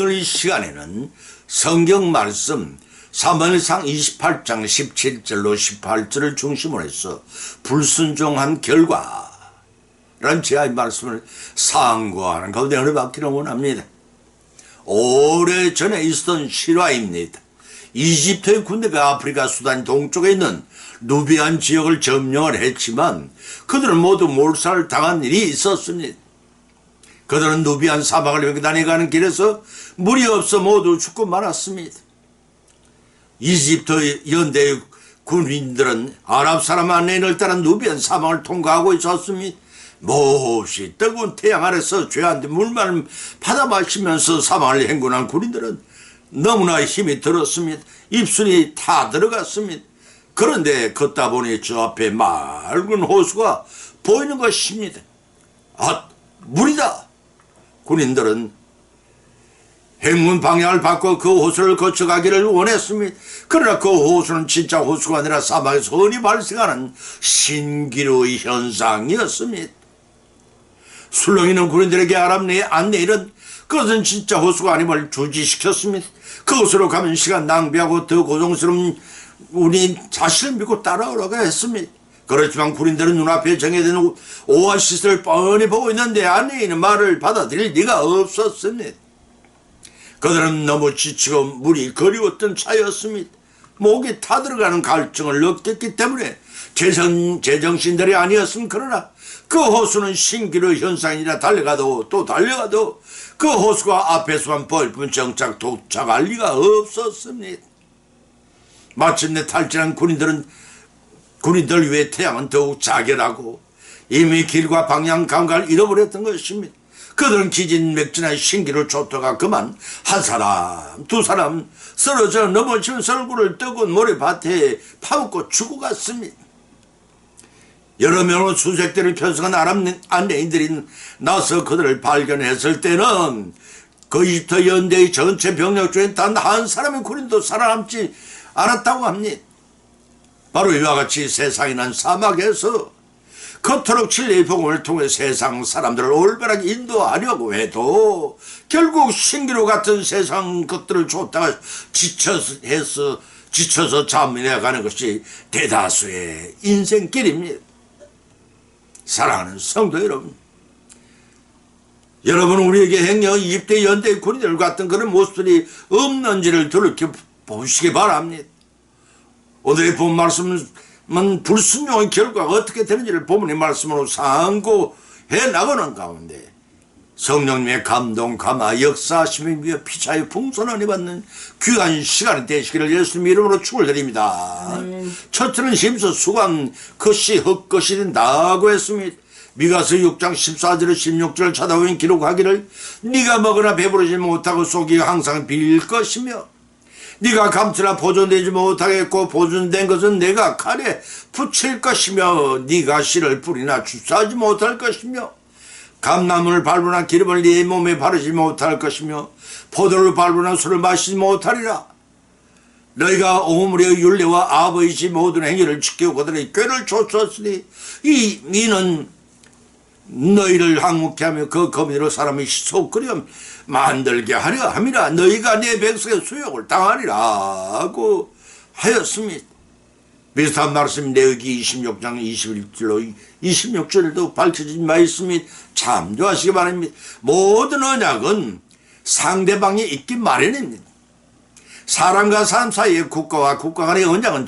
오늘 이 시간에는 성경 말씀 사무엘상 28장 17절로 18절을 중심으로 해서 불순종한 결과라는 제의 말씀을 상고하는 가운데 은혜 받기를 원합니다. 오래전에 있었던 실화입니다. 이집트의 군대가 아프리카 수단 동쪽에 있는 누비안 지역을 점령을 했지만 그들은 모두 몰살을 당한 일이 있었습니다. 그들은 누비안 사막을 다니가는 길에서 물이 없어 모두 죽고 말았습니다. 이집트 연대의 군인들은 아랍 사람 안내인을 따라 누비안 사막을 통과하고 있었습니다. 몹시 뜨거운 태양 아래서 죄한테 물만 받아 마시면서 사막을 행군한 군인들은 너무나 힘이 들었습니다. 입술이 타 들어갔습니다. 그런데 걷다 보니 저 앞에 맑은 호수가 보이는 것입니다. 아, 물이다! 군인들은 행군 방향을 바꿔 그 호수를 거쳐가기를 원했습니다. 그러나 그 호수는 진짜 호수가 아니라 사막에서 흔히 발생하는 신기루의 현상이었습니다. 술렁이는 군인들에게 아랍 안내인은 그것은 진짜 호수가 아님을 주지시켰습니다. 그곳으로 가면 시간 낭비하고 더 고통스러운 우리 자신을 믿고 따라오라고 했습니다. 그렇지만 군인들은 눈앞에 정해진 오아시스를 뻔히 보고 있는데 안내인은 말을 받아들일 리가 없었습니다. 그들은 너무 지치고 물이 그리웠던 차였습니다. 목이 타들어가는 갈증을 느꼈기 때문에 제정신들이 아니었음. 그러나 그 호수는 신기루 현상이라 달려가도 또 달려가도 그 호수가 앞에서만 보일 뿐 정작 도착할 리가 없었습니다. 마침내 탈진한 군인들 위해 태양은 더욱 자결하고 이미 길과 방향 감각을 잃어버렸던 것입니다. 그들은 기진맥진한 신기루 쫓다가 그만 한 사람 두 사람 쓰러져 넘어지면서 얼굴을 뜨거운 모래밭에 파묻고 죽어갔습니다. 여러 명의 수색대를 편성한 아랍 안내인들이 나서 그들을 발견했을 때는 그 이집트 연대의 전체 병력 중에 단 한 사람의 군인도 살아남지 않았다고 합니다. 바로 이와 같이 세상이 난 사막에서 그토록 진리의 복음을 통해 세상 사람들을 올바르게 인도하려고 해도 결국 신기루 같은 세상 것들을 쫓다가 지쳐서 잠이나가는 것이 대다수의 인생길입니다. 사랑하는 성도 여러분, 여러분은 우리에게 행여 이집트 연대 군인들 같은 그런 모습들이 없는지를 돌이켜보시기 바랍니다. 오늘의 본 말씀은 불순종의 결과가 어떻게 되는지를 본문의 말씀으로 상고해 나가는 가운데 성령님의 감동, 감화, 역사하심에 위해 피차의 풍성한 받는 귀한 시간이 되시기를 예수님 이름으로 축원드립니다. 첫째는 힘써 수고한 것이 헛것이 된다고 했습니다. 미가서 6장 14절에 16절을 찾아보면 기록하기를 네가 먹으나 배부르지 못하고 속이 항상 빌 것이며 네가 감추나 보존되지 못하겠고 보존된 것은 내가 칼에 붙일 것이며 네가 씨를 뿌리나 주사하지 못할 것이며 감나무를 밟으나 기름을 네 몸에 바르지 못할 것이며 포도를 밟으나 술을 마시지 못하리라. 너희가 오므리의 율례와 아버지 모든 행위를 지키고 그들의 꾀를 쫓았으니 이는 너희를 항목케 하며 그 거미로 사람의 속그려 만들게 하려 함이라. 너희가 내 백성의 수욕을 당하리라 고 하였습니다. 비슷한 말씀 레위기 26장 21절로 26절에도 밝혀진 말씀이 참조하시기 바랍니다. 모든 언약은 상대방이 있기 마련입니다. 사람과 사람 사이의 국가와 국가 간의 언약은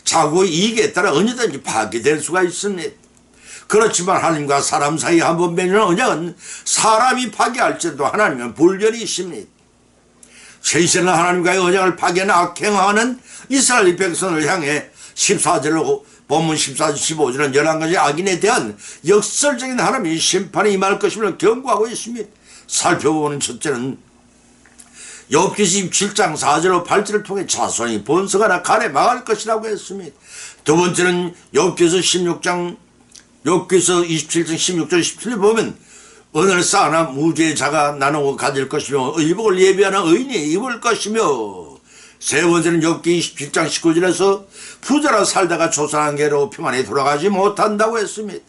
자국의 이익에 따라 언제든지 파괴될 수가 있습니다. 그렇지만 하나님과 사람 사이에 한번 맺는 언약은 사람이 파괴할지라도 하나님은 불변이 있습니다. 세세는 하나님과의 언약을 파괴하는 악행하는 이스라엘 백성을 향해 14절로 본문 14절 15절은 11가지 악인에 대한 역설적인 하나님의 심판이 임할 것임을 경고하고 있습니다. 살펴보는 첫째는 욥기 27장 4절로 8절을 통해 자손이 번성하나 칼에 망할 것이라고 했습니다. 두 번째는 욥기서 27장 16절 17절 보면 은을 쌓아나 무죄자가 나누고 가질 것이며 의복을 예비하는 의인이 입을 것이며 세 번째는 욥기 27장 19절에서 부자라 살다가 조상한 개로 평안히 돌아가지 못한다고 했습니다.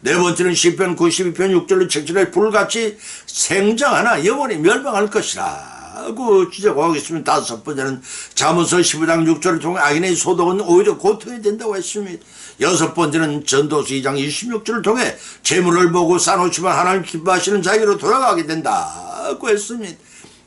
네 번째는 시편 92편 6절로 책절에 불같이 생장하나 영원히 멸망할 것이라고 지적하고 있으면, 다섯 번째는 잠언서 15장 6절을 통해 악인의 소득은 오히려 고통이 된다고 했습니다. 여섯 번째는 전도서 2장 26절을 통해 재물을 보고 쌓아놓지만 하나님 기뻐하시는 자에게로 돌아가게 된다고 했습니다.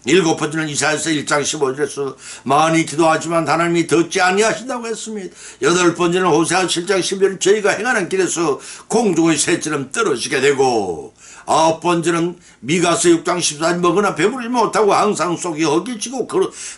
일곱 번째는 이사야서 1장 15절에서 많이 기도하지만 하나님이 듣지 아니하신다고 했습니다. 여덟 번째는 호세아 7장 11절 저희가 행하는 길에서 공중의 새처럼 떨어지게 되고, 아홉 번째는 미가서 6장 14절 먹으나 배부르지 못하고 항상 속이 허기지고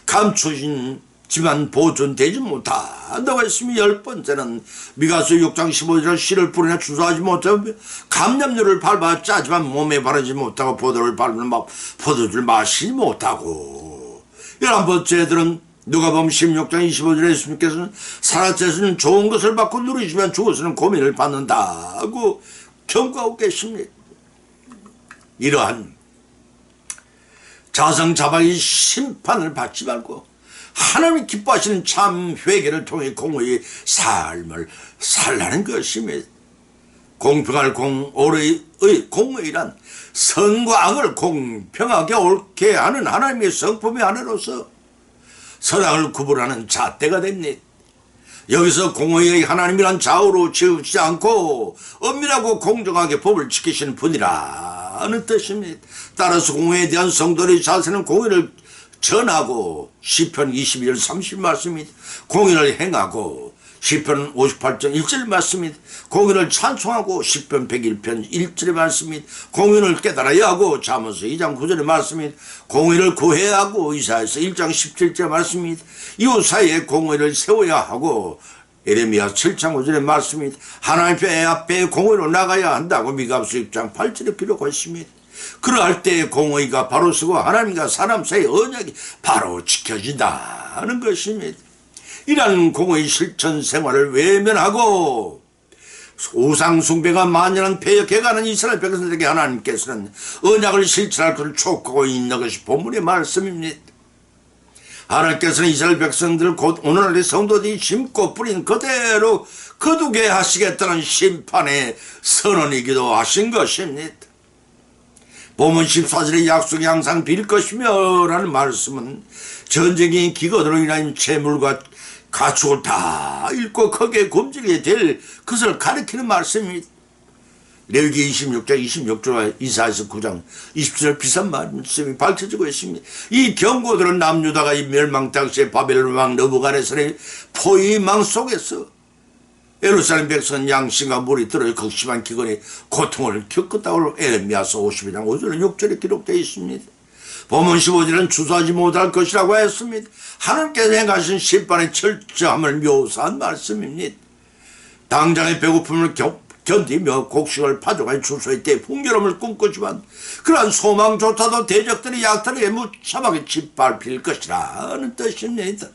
감추지만 보존되지 못한다고 했으며, 열 번째는 미가서 6장 15절 씨를 뿌리나 주소하지 못하고 감람류를 밟아 짜지만 몸에 바르지 못하고 포도를 밟으면 포도주를 마시지 못하고, 열한 번째들은 누가복음 16장 25절에 예수님께서는 살아서는 좋은 것을 받고 누리시면 죽어서는 고민을 받는다고 경고하고 계십니다. 이러한 자성자박의 심판을 받지 말고 하나님이 기뻐하시는 참 회개를 통해 공의의 삶을 살라는 것입니다. 공평할 공의의 공의란 선과 악을 공평하게 옳게 하는 하나님의 성품의 하나로서 선악을 구분하는 잣대가 됩니다. 여기서 공의의 하나님이란 좌우로 치우치지 않고 엄밀하고 공정하게 법을 지키시는 분이라는 뜻입니다. 따라서 공의에 대한 성도의 자세는 공의를 전하고 시편 22절 30 말씀입니다. 공의를 행하고 시편 58장 1절 말씀입니다. 공의를 찬송하고 시편 101편 1절의 말씀입니다. 공의를 깨달아야 하고 잠언서 2장 9절의 말씀입니다. 공의를 구해야 하고 이사야서 1장 17절의 말씀입니다. 이웃 사이에 공의를 세워야 하고 예레미야 7장 5절의 말씀입니다. 하나님 앞에 공의로 나가야 한다고 미가서 6장 8절에 기록했습니다. 그러할 때 공의가 바로 서고 하나님과 사람 사이의 언약이 바로 지켜진다는 것입니다. 이러한 공의 실천 생활을 외면하고 우상 숭배가 만연한 폐역해가는 이스라엘 백성들에게 하나님께서는 언약을 실천할 것을 촉구하고 있는 것이 본문의 말씀입니다. 하나님께서는 이스라엘 백성들을 곧 오늘날의 성도들이 심고 뿌린 그대로 거두게 하시겠다는 심판의 선언이기도 하신 것입니다. 본문 14절의 약속이 항상 빌 것이며 라는 말씀은 전쟁이 기근으로 인한 재물과 가축을 다 잃고 크게 굶주리게 될 것을 가리키는 말씀입니다. 레위기 26장 26절과 이사야서 9장 20절 비슷한 말씀이 밝혀지고 있습니다. 이 경고들은 남유다가 이 멸망 당시에 바벨론 왕 느부갓네살의 포위망 속에서 예루살렘 백성은 양심과 물이 들어 극심한 기근의 고통을 겪었다고 에레미야서 52장 5절 6절에 기록되어 있습니다. 본문 15절은 주소하지 못할 것이라고 했습니다. 하나님께서 행하신 심판의 철저함을 묘사한 말씀입니다. 당장의 배고픔을 견디며 곡식을 파종할 추수의 때 풍요로움을 꿈꾸지만 그러한 소망조차도 대적들의 약탈에 무참하게 짓밟힐 것이라는 뜻입니다.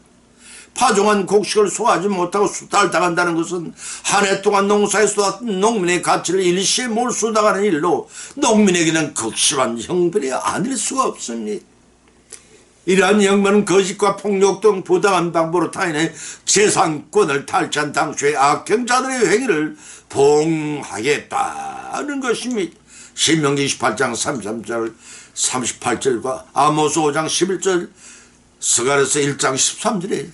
파종한 곡식을 소화하지 못하고 수탈당한다는 것은 한 해 동안 농사에 쏟았던 농민의 가치를 일시에 몰수당하는 일로 농민에게는 극심한 형벌이 아닐 수가 없습니다. 이러한 형벌은 거짓과 폭력 등 부당한 방법으로 타인의 재산권을 탈취한 당초의 악행자들의 행위를 봉하겠다는 것입니다. 신명기 28장 33절 38절과 아모스 5장 11절 스가랴서 1장 13절에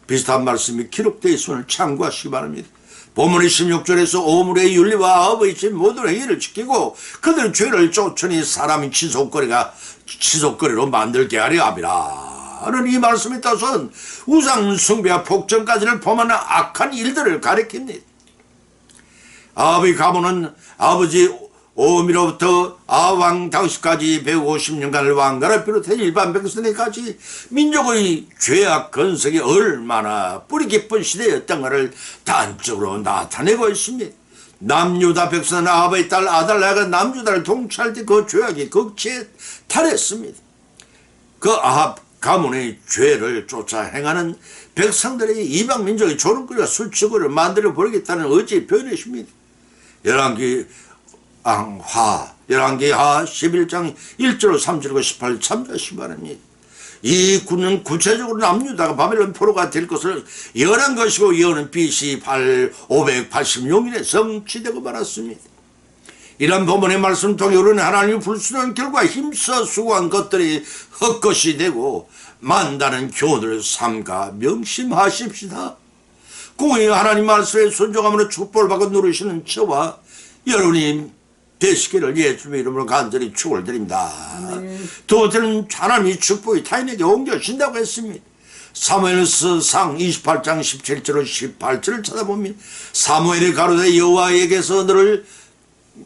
비슷한 말씀이 기록되어 있음을 참고하시기 바랍니다. 본문 16절에서 오물의 윤리와 아버의 모든 행위를 지키고 그들 죄를 쫓으니 사람이 지속거리로 만들게 하려 함이라는 이 말씀에 따라서는 우상 숭배와 폭정까지를 포함하는 악한 일들을 가리킵니다. 아합의 가문은 아버지 오미로부터 아왕 당시까지 150년간을 왕가를 비롯해 일반 백성에까지 민족의 죄악 건석이 얼마나 뿌리 깊은 시대였던가를 단적으로 나타내고 있습니다. 남유다 백성은 아합의 딸 아달랴가 남유다를 통치할 때 그 죄악이 극치에 달했습니다. 그 아합 가문의 죄를 쫓아 행하는 백성들에게 이방 민족의 조롱거리와 수치거리를 만들어 버리겠다는 의지의 표현이십니다. 열왕기 하 11장 1절 3절과 18절 참조하시기 바랍니다. 이 군은 구체적으로 남유다가 바벨론 포로가 될 것을 예언한 것이고 예언은 BC 586년에 성취되고 말았습니다. 이런 본문의 말씀 통해 우리는 하나님이 불순한 결과 힘써 수고한 것들이 헛것이 되고 만다는 교훈을 삼가 명심하십시다. 공의 하나님 말씀에 순종함으로 축복을 받고 누리시는 저와 여러분이 되시기를 예수님의 이름으로 간절히 축을 드립니다. 두 번째는 하나님이 축복이 타인에게 옮겨진다고 했습니다. 사무엘서 상 28장 17절로 18절을 찾아보면 사무엘이 가로되 여호와에게서 너를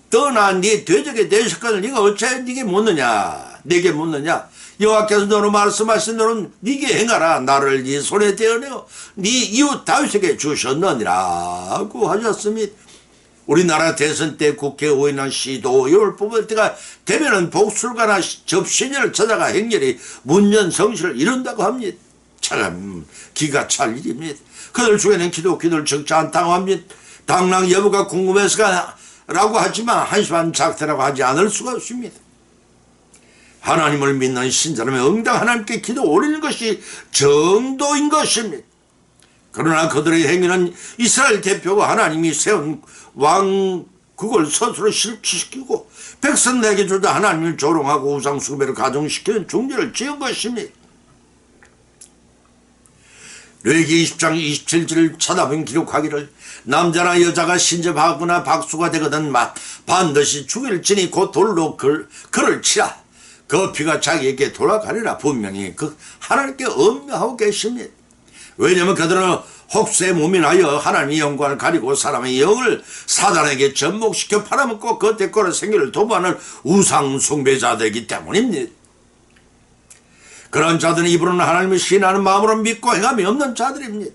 떠나 네 대적의 대적권을 네가 어찌하여 네게 묻느냐 내게 묻느냐 여호와께서 너로 말씀하신 너는 네게 행하라 나를 네 손에 대어내어 네 이웃 다윗에게 주셨느니라고 하셨습니다. 우리나라 대선 때 국회의원이나 시도의원을 뽑을 때가 되면은 복술가나 접신녀를 찾아가 행렬히 문전성시를 이룬다고 합니다. 참 기가 찰 일입니다. 그들 중에는 기독교인들 적지 않다고 합니다. 당랑 여부가 궁금해서라고 하지만 한심한 작태라고 하지 않을 수가 없습니다. 하나님을 믿는 신자라면 응당 하나님께 기도 올리는 것이 정도인 것입니다. 그러나 그들의 행위는 이스라엘 대표가 하나님이 세운 왕국을 스스로 실추시키고 백성들에게 주다 하나님을 조롱하고 우상숭배를 가중시키는 중죄를 지은 것입니다. 레위기 20장 27절을 찾아보면 기록하기를 남자나 여자가 신접하거나 박수가 되거든 반드시 죽일지니 곧 돌로 그를 치라. 그 피가 자기에게 돌아가리라. 분명히 그 하나님께 엄명하고 계십니다. 왜냐하면 그들은 혹세 무민하여 하나님의 영광을 가리고 사람의 영을 사단에게 접목시켜 팔아먹고 그 대가로 생기를 도모하는 우상숭배자들이기 때문입니다. 그런 자들은 입으로는 하나님을 신하는 마음으로 믿고 행함이 없는 자들입니다.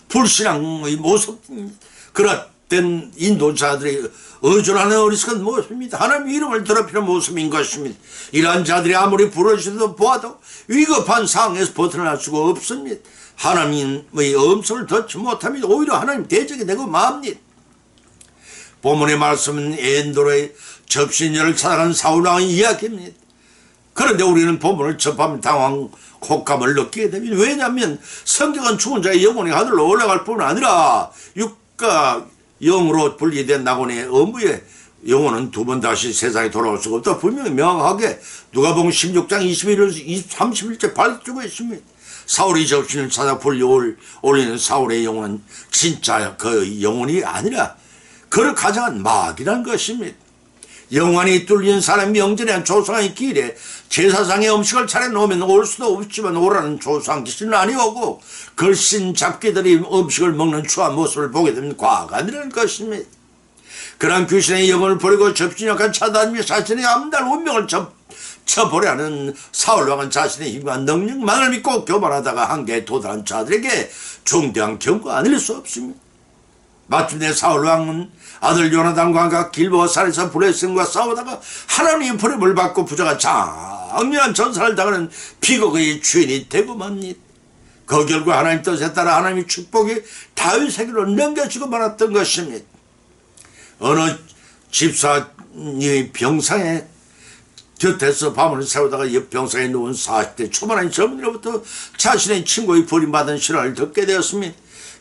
불신앙의 모습입니다. 그렇던 인도자들이 의존하는 어리석은 모습입니다. 하나님의 이름을 더럽히는 모습인 것입니다. 이러한 자들이 아무리 부르짖어도 보아도 위급한 상황에서 벗어날 수가 없습니다. 하나님의 엄선을 덮지 못합니다. 오히려 하나님 대적이 되고 맙니다. 본문의 말씀은 엔도로의 접신녀를 찾아간 사울왕의 이야기입니다. 그런데 우리는 본문을 접하면 당황, 혹감을 느끼게 됩니다. 왜냐하면 성경은 죽은 자의 영혼이 하늘로 올라갈 뿐 아니라 육과 영으로 분리된 낙원의 어부의 영혼은 두 번 다시 세상에 돌아올 수가 없다. 분명히 명확하게 누가복음 16장 31절 밝히고 있습니다. 사울이 접신을 찾아 불려 올리는 사울의 영혼은 진짜 그 영혼이 아니라 그를 가져간 마귀란 것입니다. 영원히 뚫린 사람 명절에 조상의 길에 제사상의 음식을 차려놓으면 올 수도 없지만 오라는 조상 귀신은 아니오고 걸신 잡기들이 음식을 먹는 추한 모습을 보게 되면 과가 아니라는 것입니다. 그런 귀신의 영혼을 버리고 접신역한 차단하며 자신의 암달 운명을 쳐버려하는 사울왕은 자신의 힘과 능력만을 믿고 교만하다가 한계에 도달한 자들에게 중대한 경고가 아닐 수 없습니다. 마침내 사울왕은 아들 요나단과 길보아산에서 블레셋과 싸우다가 하나님의 버림을 받고 부자가 장렬한 전사를 당하는 비극의 주인이 되고 맙니다. 그 결과 하나님 뜻에 따라 하나님의 축복이 다윗에게로 넘겨지고 말았던 것입니다. 어느 집사님이 병상에 곁에서 밤을 새우다가 옆 병상에 누운 40대 초반의 젊은이로부터 자신의 친구의 버림받은 신화를 듣게 되었습니다.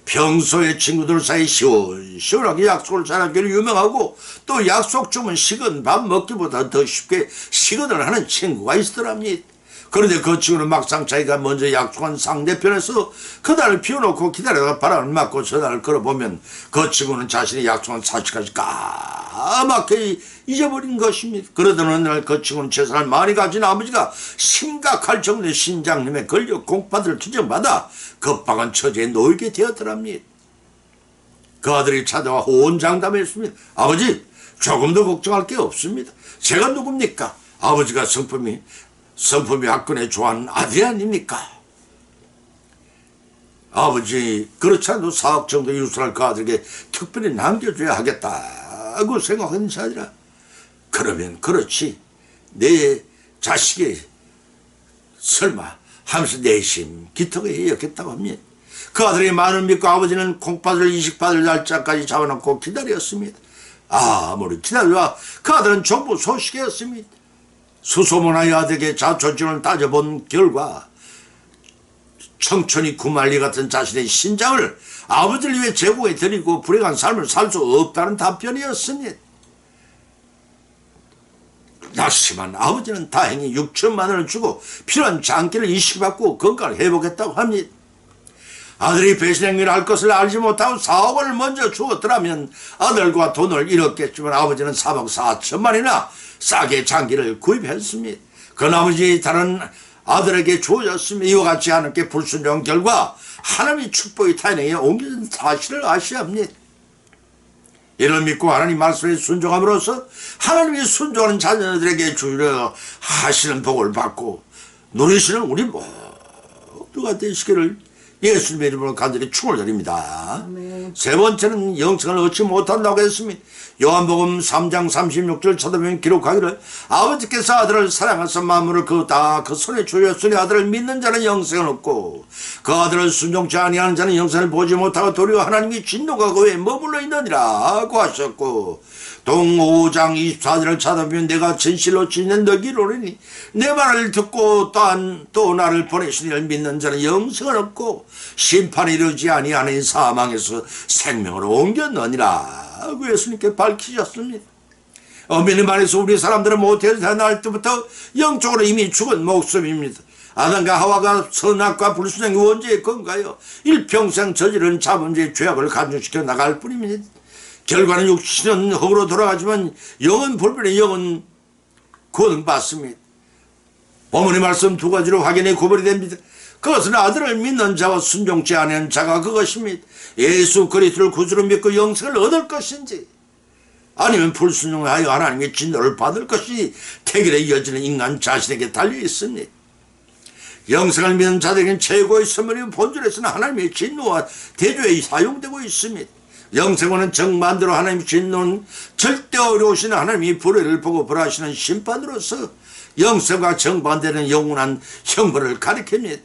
평소에 친구들 사이 시원하게 약속을 잘하기로 유명하고 또 약속 주면 식은 밥 먹기보다 더 쉽게 식은을 하는 친구가 있더랍니다. 그런데 그 친구는 막상 자기가 먼저 약속한 상대편에서 그날을 비워놓고 기다려다가 바람을 맞고 전화를 걸어보면 그 친구는 자신이 약속한 사실까지 까맣게 잊어버린 것입니다. 그러던 어느 날 그 친구는 재산을 많이 가진 아버지가 심각할 정도의 신장염에 걸려 공파들을 투정받아 급박한 처지에 놓이게 되었더랍니다. 그 아들이 찾아와 호언장담했습니다. 아버지, 조금 더 걱정할 게 없습니다. 제가 누굽니까? 아버지가 성품이 학군에 좋아하는 아들이 아닙니까? 아버지, 그렇지 않아도 4억 정도 유산을 그 아들에게 특별히 남겨줘야 하겠다고 생각하는 자들아. 그러면 그렇지, 내 자식이 설마 하면서 내심 기특하게 여겼다고 합니다. 그 아들의 말을 믿고 아버지는 콩팥을 이식받을 날짜까지 잡아놓고 기다렸습니다. 아무리 기다려야 그 아들은 전부 소식이었습니다. 수소문하여 아들에게 자초지종을 따져본 결과 청천이 구말리 같은 자신의 신장을 아버지를 위해 제공해 드리고 불행한 삶을 살 수 없다는 답변이었습니다. 낙심한 아버지는 다행히 6천만 원을 주고 필요한 장기를 이식받고 건강을 회복했다고 합니다. 아들이 배신 행위를 할 것을 알지 못하고 4억 원을 먼저 주었더라면 아들과 돈을 잃었겠지만 아버지는 3억 4천만이나 싸게 장기를 구입했습니다. 그 나머지 다른 아들에게 주어졌으며 이와 같이 하나님께 불순종한 결과 하나님의 축복이 타인에게 옮겨진 사실을 아셔야 합니다. 이를 믿고 하나님 말씀에 순종함으로써 하나님이 순종하는 자녀들에게 주려 하시는 복을 받고 누리시는 우리 모두가 되시기를 예수님의 이름으로 간절히 축원드립니다. 아멘. 세 번째는 영생을 얻지 못한다고 했습니다. 요한복음 3장 36절 찾아보면 기록하기를 아버지께서 아들을 사랑하사 만물을 그 손에 주셨으니 아들을 믿는 자는 영생을 얻고 그 아들을 순종치 아니하는 자는 영생을 보지 못하고 도리어 하나님이 진노가 그 위에 머물러 있느니라고 하셨고 동 5장 24절을 찾아보면 내가 진실로 진짜 너희를 이루리니 내 말을 듣고 또 나를 보내신 이를 믿는 자는 영생을 얻고 심판이 이르지 아니하는 사망에서 생명으로 옮겼느니라 고 예수님께 밝히셨습니다. 엄밀히 말해서 우리 사람들은 모태에서 태어날 때부터 영적으로 이미 죽은 목숨입니다. 아담과 하와가 선악과 불순종의 원죄의 건가요? 일평생 저지른 자본주의 죄악을 간주시켜 나갈 뿐입니다. 결과는 육신은 흙으로 돌아가지만 영은 불변의 영은 구원을 받습니다. 어머니 말씀 두 가지로 확연히 구별이 됩니다. 그것은 아들을 믿는 자와 순종치 않은 자가 그것입니다. 예수 그리스도를 구주로 믿고 영생을 얻을 것인지 아니면 불순종하여 하나님의 진노를 받을 것이 태길에 이어지는 인간 자신에게 달려 있습니다. 영생을 믿는 자들에게는 최고의 선물이 본질에서는 하나님의 진노와 대조에 사용되고 있습니다. 영생은 정반대로 하나님의 진노는 절대 어려우신 하나님이 불의를 보고 벌하시는 심판으로서 영생과 정반대는 영원한 형벌을 가리킵니다.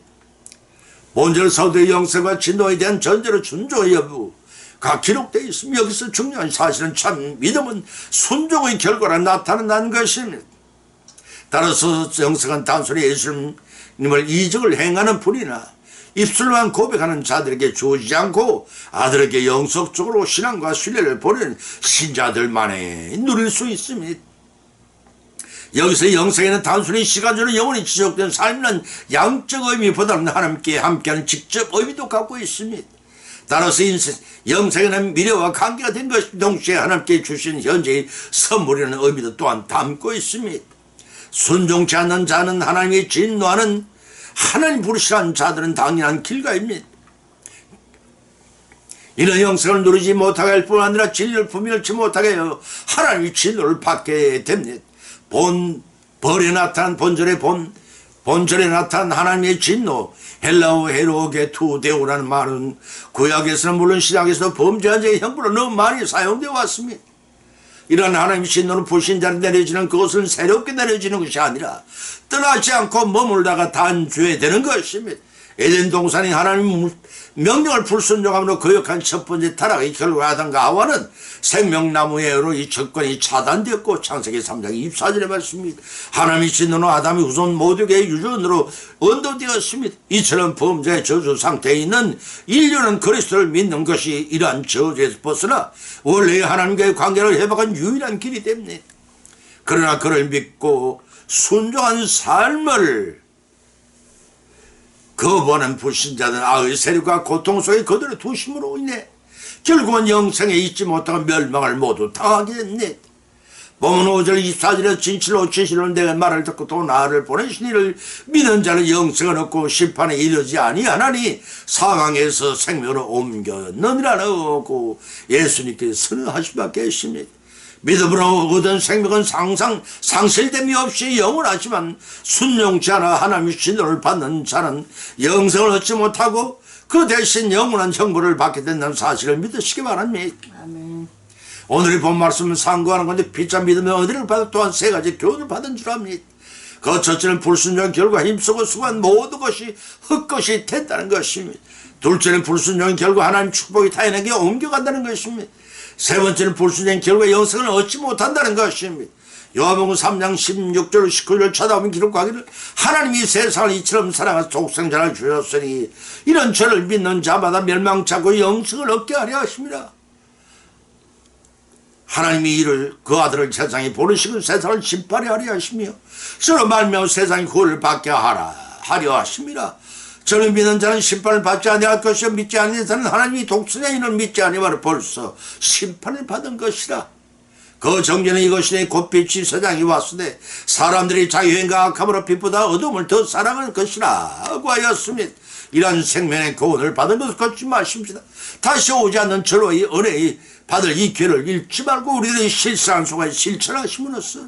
본절 서두의 영생과 진노에 대한 전제로 순종의 여부가 기록되어 있으며 여기서 중요한 사실은 참 믿음은 순종의 결과로 나타난다는 것입니다. 따라서 영생은 단순히 예수님을 이적을 행하는 분이나 입술로만 고백하는 자들에게 주어지지 않고 아들에게 영속적으로 신앙과 신뢰를 보내는 신자들만에 누릴 수 있습니다. 여기서 영생에는 단순히 시간적으로 영원히 지속된 삶이란 양적 의미보다는 하나님께 함께하는 직접 의미도 갖고 있습니다. 따라서 영생에는 미래와 관계가 된 것이 동시에 하나님께 주신 현재의 선물이라는 의미도 또한 담고 있습니다. 순종치 않는 자는 하나님의 진노하는 하나님 부르시는 자들은 당연한 길가입니다. 이는 영생을 누리지 못하게 할 뿐 아니라 진리를 분별치 못하게 하여 하나님의 진노를 받게 됩니다. 벌에 나타난 본절에 나타난 하나님의 진노, 헬라어 헤로게투 데오라는 말은 구약에서는 물론 신약에서도 범죄한 자의 형벌로 너무 많이 사용되어 왔습니다. 이러한 하나님의 진노는 불신자를 내려지는 그것은 새롭게 내려지는 것이 아니라 떠나지 않고 머물다가 단죄되는 것입니다. 에덴 동산이 하나님 명령을 불순종함으로 거역한 첫 번째 타락의 결과 아담과 하와는 생명나무에로 이 접근이 차단되었고 창세기 3장 24절의 말씀입니다. 하나님의 진노는 아담의 후손 모두에게 유전으로 언도되었습니다. 이처럼 범죄의 저주 상태에 있는 인류는 그리스도를 믿는 것이 이러한 저주에서 벗어나 원래의 하나님과의 관계를 회복한 유일한 길이 됩니다. 그러나 그를 믿고 순종한 삶을 거부하는 불신자들은 악의 세력과 고통 속에 그들의 두심으로 인해 결국은 영생에 있지 못하고 멸망을 모두 당하게 됐네. 보면 5절 24절에 진실로 내가 말을 듣고 또 나를 보내신 이를 믿는 자는 영생을 얻고 심판에 이르지 아니하나니 사망에서 생명으로 옮겼느니라고 예수님께서 선언하신 바 계십니다. 믿음으로 얻은 생명은 상실됨이 없이 영원하지만 순종치 않아 하나님의 진노를 받는 자는 영생을 얻지 못하고 그 대신 영원한 형벌을 받게 된다는 사실을 믿으시기 바랍니다. 아멘. 오늘의 본 말씀은 상고하는 건데 피차 믿음의 어디를 받아 또한 세 가지 교훈을 받은 줄 압니다. 그 첫째는 불순종 결과 힘쓰고 수고한 모든 것이 헛것이 됐다는 것입니다. 둘째는 불순종 결과 하나님 축복이 타인에게 옮겨간다는 것입니다. 세 번째는 불순종 결과 영생을 얻지 못한다는 것입니다. 요한복음 3장 16절 19절 찾아오면 기록하기를 하나님이 세상을 이처럼 사랑하사 독생자를 주셨으니 이런 저를 믿는 자마다 멸망치 않고 영생을 얻게 하려 하십니다. 하나님이 이를 그 아들을 세상에 보내시고 세상을 심판하려 하시며 저로 말미암아 세상의 구원을 받게 하려 하심이라. 저를 믿는 자는 심판을 받지 아니할 것이요 믿지 아니하는 자는 하나님이 독생의 이를 믿지 아니하면 벌써 심판을 받은 것이라. 그 정죄는 이것이니 곧 빛이 세상에 왔으되 사람들이 자기행과 악함으로 빛보다 어둠을 더 사랑할 것이라 하고 하였습니다. 이러한 생명의 구원을 받은 것을 걷지 마십시다. 다시 오지 않는 저로의 은혜의 받을 이 기회를 잃지 말고 우리들의 실상한 속에 실천하심으로써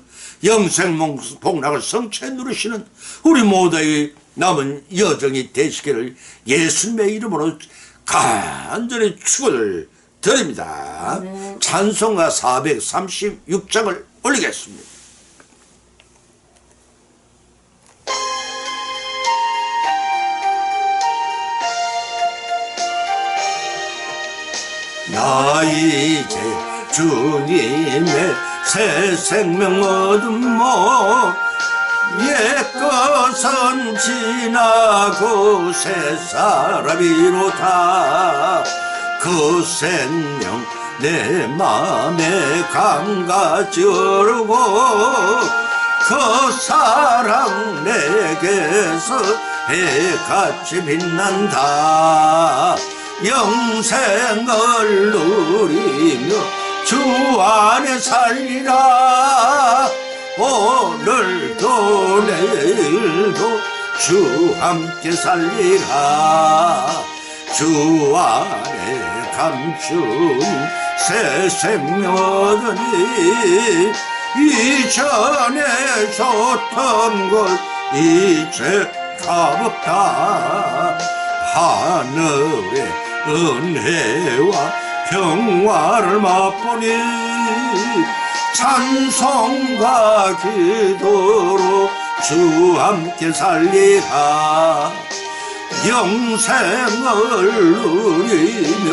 영생 복락을 성취해 누리시는 우리 모두의 남은 여정이 되시기를 예수님의 이름으로 간절히 축원을 드립니다. 네. 찬송가 436장을 올리겠습니다. 나 이제 주님의 새 생명 얻음모 옛 것은 지나고 새 사람이로다. 그 생명 내 맘에 강같이 흐르고 그 사랑 내게서 해같이 빛난다. 영생을 누리며 주 안에 살리라. 오늘도 내일도 주 함께 살리라. 주 안에 감춘 새 생명 얻으니 이전에 좋던 것 이제 값없다. 하늘의 은혜와 평화를 맛보니 찬송과 기도로 주 함께 살리라. 영생을 누리며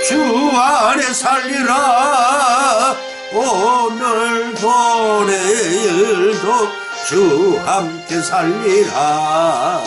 주 안에 살리라. 오늘도 내일도 주 함께 살리라.